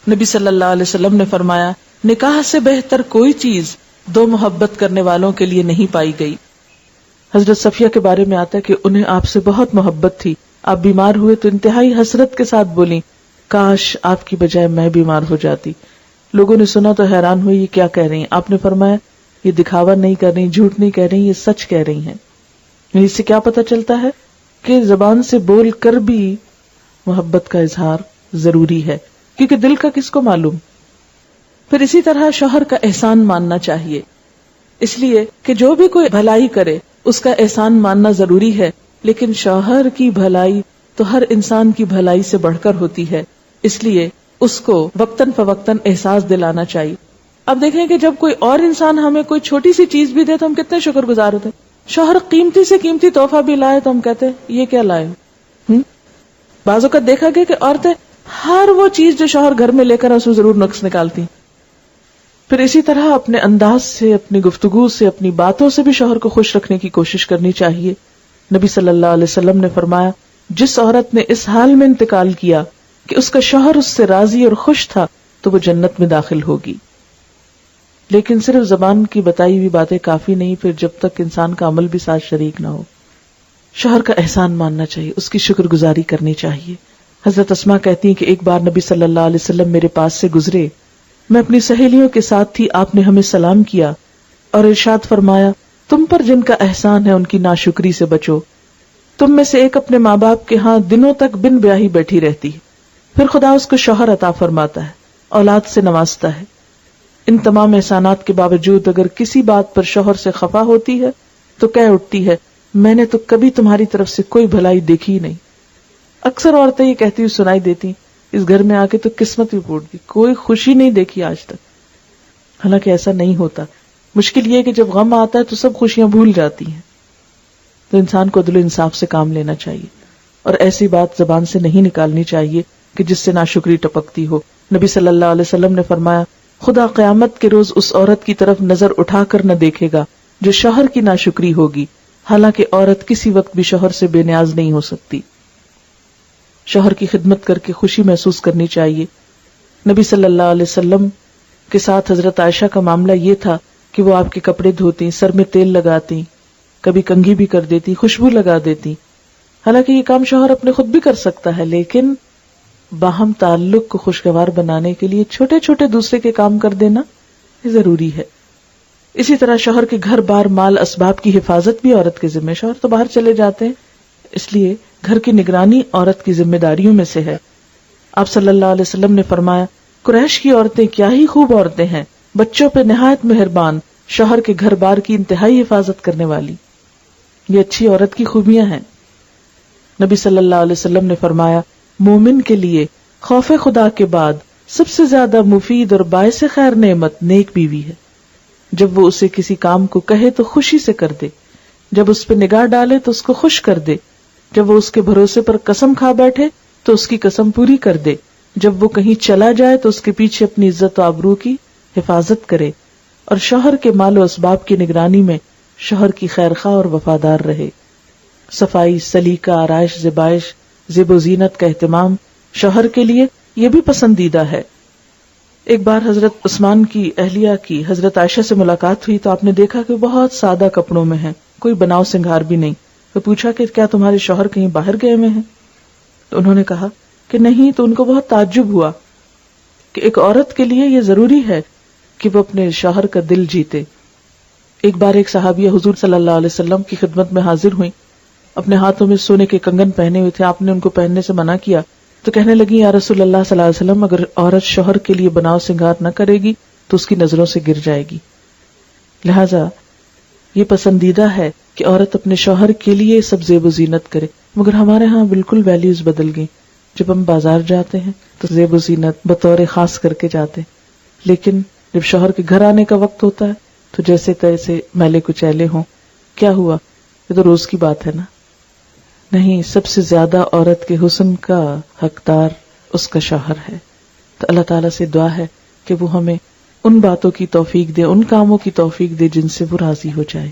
نبی صلی اللہ علیہ وسلم نے فرمایا نکاح سے بہتر کوئی چیز دو محبت کرنے والوں کے لیے نہیں پائی گئی. حضرت صفیہ کے بارے میں آتا ہے کہ انہیں آپ سے بہت محبت تھی. آپ بیمار ہوئے تو انتہائی حسرت کے ساتھ بولی کاش آپ کی بجائے میں بیمار ہو جاتی. لوگوں نے سنا تو حیران ہوئی یہ کیا کہہ رہی ہیں. آپ نے فرمایا یہ دکھاوا نہیں کر رہی, جھوٹ نہیں کہہ رہی, یہ سچ کہہ رہی ہیں. اس سے کیا پتہ چلتا ہے کہ زبان سے بول کر بھی محبت کا اظہار ضروری ہے, کیونکہ دل کا کس کو معلوم. پھر اسی طرح شوہر کا احسان ماننا چاہیے, اس لیے کہ جو بھی کوئی بھلائی کرے اس کا احسان ماننا ضروری ہے, لیکن شوہر کی بھلائی تو ہر انسان کی بھلائی سے بڑھ کر ہوتی ہے, اس لیے اس کو وقتاً فوقتاً احساس دلانا چاہیے. اب دیکھیں کہ جب کوئی اور انسان ہمیں کوئی چھوٹی سی چیز بھی دے تو ہم کتنے شکر گزار ہوتے ہیں. شوہر قیمتی سے قیمتی تحفہ بھی لائے تو ہم کہتے ہیں یہ کیا لائے. بعض اوقات دیکھا گیا کہ عورتیں ہر وہ چیز جو شوہر گھر میں لے کر اس میں ضرور نقص نکالتی. پھر اسی طرح اپنے انداز سے, اپنی گفتگو سے, اپنی باتوں سے بھی شوہر کو خوش رکھنے کی کوشش کرنی چاہیے. نبی صلی اللہ علیہ وسلم نے فرمایا جس عورت نے اس حال میں انتقال کیا کہ اس کا شوہر اس سے راضی اور خوش تھا تو وہ جنت میں داخل ہوگی. لیکن صرف زبان کی بتائی ہوئی باتیں کافی نہیں, پھر جب تک انسان کا عمل بھی ساتھ شریک نہ ہو. شوہر کا احسان ماننا چاہیے, اس کی شکر گزاری کرنی چاہیے. حضرت اسماء کہتی ہیں کہ ایک بار نبی صلی اللہ علیہ وسلم میرے پاس سے گزرے, میں اپنی سہیلیوں کے ساتھ تھی, آپ نے ہمیں سلام کیا اور ارشاد فرمایا تم پر جن کا احسان ہے ان کی ناشکری سے بچو. تم میں سے ایک اپنے ماں باپ کے ہاں دنوں تک بن بیاہی بیٹھی رہتی, پھر خدا اس کو شوہر عطا فرماتا ہے, اولاد سے نوازتا ہے. ان تمام احسانات کے باوجود اگر کسی بات پر شوہر سے خفا ہوتی ہے تو کہہ اٹھتی ہے میں نے تو کبھی تمہاری طرف سے کوئی بھلائی دیکھی ہی نہیں. اکثر عورتیں یہ کہتی ہوئی سنائی دیتی اس گھر میں آ کے تو قسمت بھی پھوٹ گئی, کوئی خوشی نہیں دیکھی آج تک. حالانکہ ایسا نہیں ہوتا. مشکل یہ ہے کہ جب غم آتا ہے تو سب خوشیاں بھول جاتی ہیں. تو انسان کو عدل و انصاف سے کام لینا چاہیے اور ایسی بات زبان سے نہیں نکالنی چاہیے کہ جس سے ناشکری ٹپکتی ہو. نبی صلی اللہ علیہ وسلم نے فرمایا خدا قیامت کے روز اس عورت کی طرف نظر اٹھا کر نہ دیکھے گا جو شوہر کی ناشکری ہوگی, حالانکہ عورت کسی وقت بھی شوہر سے بے نیاز نہیں ہو سکتی. شوہر کی خدمت کر کے خوشی محسوس کرنی چاہیے. نبی صلی اللہ علیہ وسلم کے ساتھ حضرت عائشہ کا معاملہ یہ تھا کہ وہ آپ کے کپڑے دھوتی, سر میں تیل لگاتی, کبھی کنگھی بھی کر دیتی, خوشبو لگا دیتی. حالانکہ یہ کام شوہر اپنے خود بھی کر سکتا ہے, لیکن باہم تعلق کو خوشگوار بنانے کے لیے چھوٹے چھوٹے دوسرے کے کام کر دینا ضروری ہے. اسی طرح شوہر کے گھر بار مال اسباب کی حفاظت بھی عورت کے ذمہ. شوہر تو باہر چلے جاتے ہیں, اس لیے گھر کی نگرانی عورت کی ذمہ داریوں میں سے ہے. آپ صلی اللہ علیہ وسلم نے فرمایا قریش کی عورتیں کیا ہی خوب عورتیں ہیں, بچوں پہ نہایت مہربان, شوہر کے گھر بار کی انتہائی حفاظت کرنے والی. یہ اچھی عورت کی خوبیاں ہیں. نبی صلی اللہ علیہ وسلم نے فرمایا مومن کے لیے خوف خدا کے بعد سب سے زیادہ مفید اور باعث خیر نعمت نیک بیوی ہے. جب وہ اسے کسی کام کو کہے تو خوشی سے کر دے, جب اس پہ نگاہ ڈالے تو اس کو خوش کر دے, جب وہ اس کے بھروسے پر قسم کھا بیٹھے تو اس کی قسم پوری کر دے, جب وہ کہیں چلا جائے تو اس کے پیچھے اپنی عزت و آبرو کی حفاظت کرے, اور شوہر کے مال و اسباب کی نگرانی میں شوہر کی خیرخواہ اور وفادار رہے. صفائی, سلیقہ, آرائش, زیبائش, زیب و زینت کا اہتمام شوہر کے لیے یہ بھی پسندیدہ ہے. ایک بار حضرت عثمان کی اہلیہ کی حضرت عائشہ سے ملاقات ہوئی تو آپ نے دیکھا کہ بہت سادہ کپڑوں میں ہیں, کوئی بناؤ سنگھار بھی نہیں. تو پوچھا کہ کیا تمہارے شوہر کہیں باہر گئے ہوئے ہیں؟ تو انہوں نے کہا کہ نہیں. تو ان کو بہت تعجب ہوا کہ ایک عورت کے لیے یہ ضروری ہے کہ وہ اپنے شوہر کا دل جیتے. ایک بار ایک صحابیہ حضور صلی اللہ علیہ وسلم کی خدمت میں حاضر ہوئی, اپنے ہاتھوں میں سونے کے کنگن پہنے ہوئے تھے. آپ نے ان کو پہننے سے منع کیا تو کہنے لگی یا رسول اللہ صلی اللہ علیہ وسلم اگر عورت شوہر کے لیے بناؤ سنگار نہ کرے گی تو اس کی نظروں سے گر جائے گی. لہذا یہ پسندیدہ ہے کہ عورت اپنے شوہر کے لیے سب زیب و زینت کرے. مگر ہمارے ہاں بالکل ویلیوز بدل گئی. جب ہم بازار جاتے ہیں تو زیب و زینت بطور خاص کر کے جاتے ہیں, لیکن جب شوہر کے گھر آنے کا وقت ہوتا ہے تو جیسے تیسے میلے کچیلے ہوں. کیا ہوا, یہ تو روز کی بات ہے نا. نہیں, سب سے زیادہ عورت کے حسن کا حقدار اس کا شوہر ہے. تو اللہ تعالیٰ سے دعا ہے کہ وہ ہمیں ان باتوں کی توفیق دے, ان کاموں کی توفیق دے جن سے وہ راضی ہو جائے.